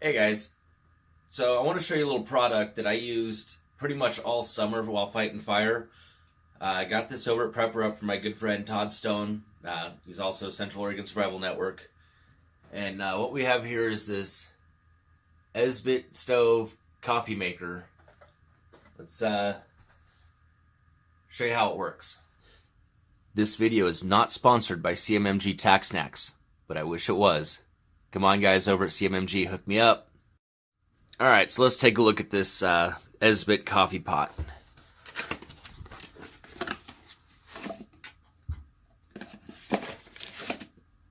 Hey guys, so I want to show you a little product that I used pretty much all summer while fighting fire. I got this over at Prepper Up from my good friend Todd Stone. He's also Central Oregon Survival Network. And what we have here is this Esbit stove coffee maker. Let's show you how it works. This video is not sponsored by CMMG Tax Snacks, but I wish it was. Come on guys over at CMMG, hook me up. Alright, so let's take a look at this Esbit coffee pot.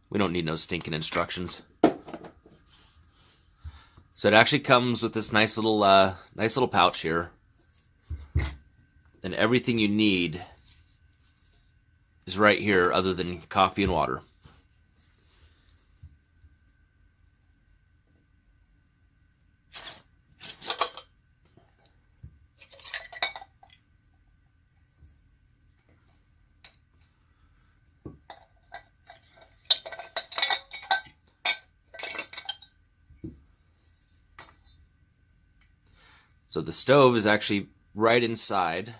We don't need no stinking instructions. So it actually comes with this nice little pouch here. And everything you need is right here other than coffee and water. So the stove is actually right inside.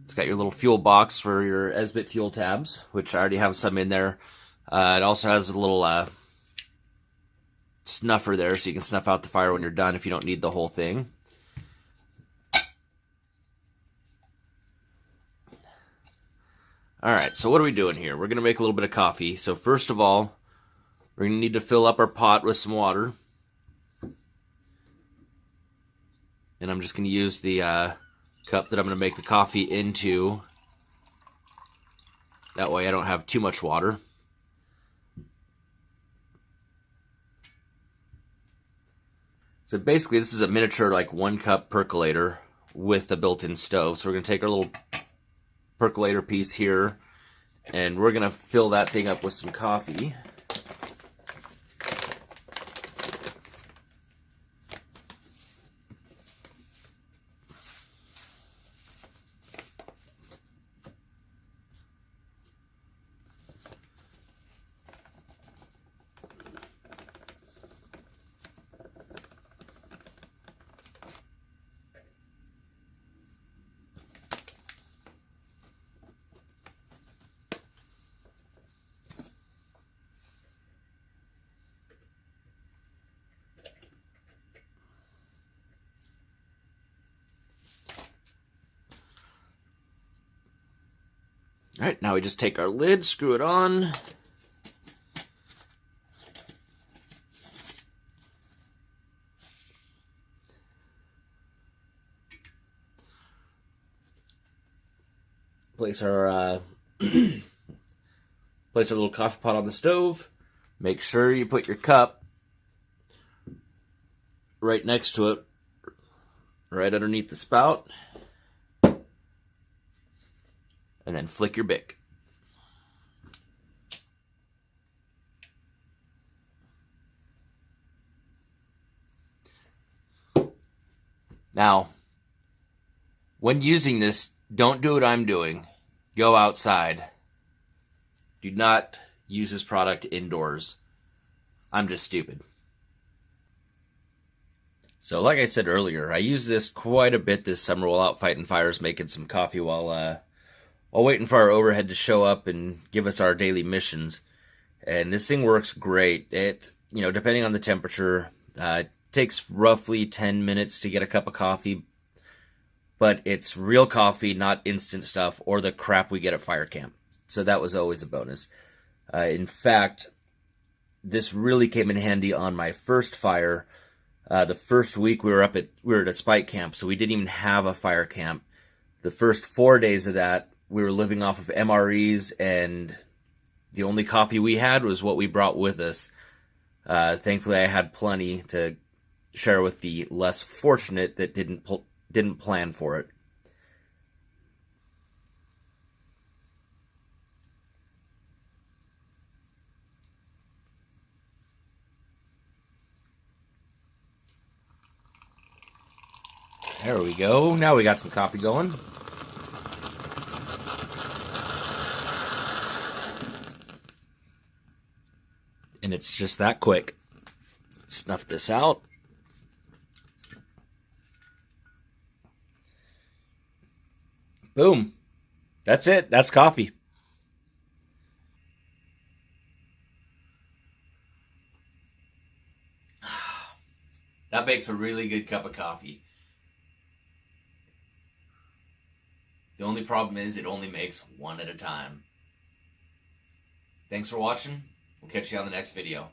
It's got your little fuel box for your Esbit fuel tabs, which I already have some in there. It also has a little snuffer there, so you can snuff out the fire when you're done if you don't need the whole thing. Alright, so what are we doing here? We're going to make a little bit of coffee. So first of all, we're going to need to fill up our pot with some water. And I'm just going to use the cup that I'm going to make the coffee into. That way I don't have too much water. So basically this is a miniature like 1 cup percolator with a built-in stove. So we're going to take our little percolator piece here and we're going to fill that thing up with some coffee. Alright, now we just take our lid, screw it on. Place our place our little coffee pot on the stove. Make sure you put your cup right next to it, right underneath the spout. And then flick your bic. Now, when using this, don't do what I'm doing. Go outside. Do not use this product indoors. I'm just stupid. So like I said earlier, I used this quite a bit this summer while out fighting fires, making some coffee while waiting for our overhead to show up and give us our daily missions. And this thing works great. It, depending on the temperature, it takes roughly 10 minutes to get a cup of coffee, but it's real coffee, not instant stuff or the crap we get at fire camp. So that was always a bonus. In fact, this really came in handy on my first fire. The first week we were at a spike camp, so we didn't even have a fire camp. The first 4 days of that, we were living off of MREs, and the only coffee we had was what we brought with us. Thankfully, I had plenty to share with the less fortunate that didn't plan for it. There we go. Now we got some coffee going. And it's just that quick. Snuff this out. Boom. That's it. That's coffee. That makes a really good cup of coffee. The only problem is it only makes one at a time. Thanks for watching. We'll catch you on the next video.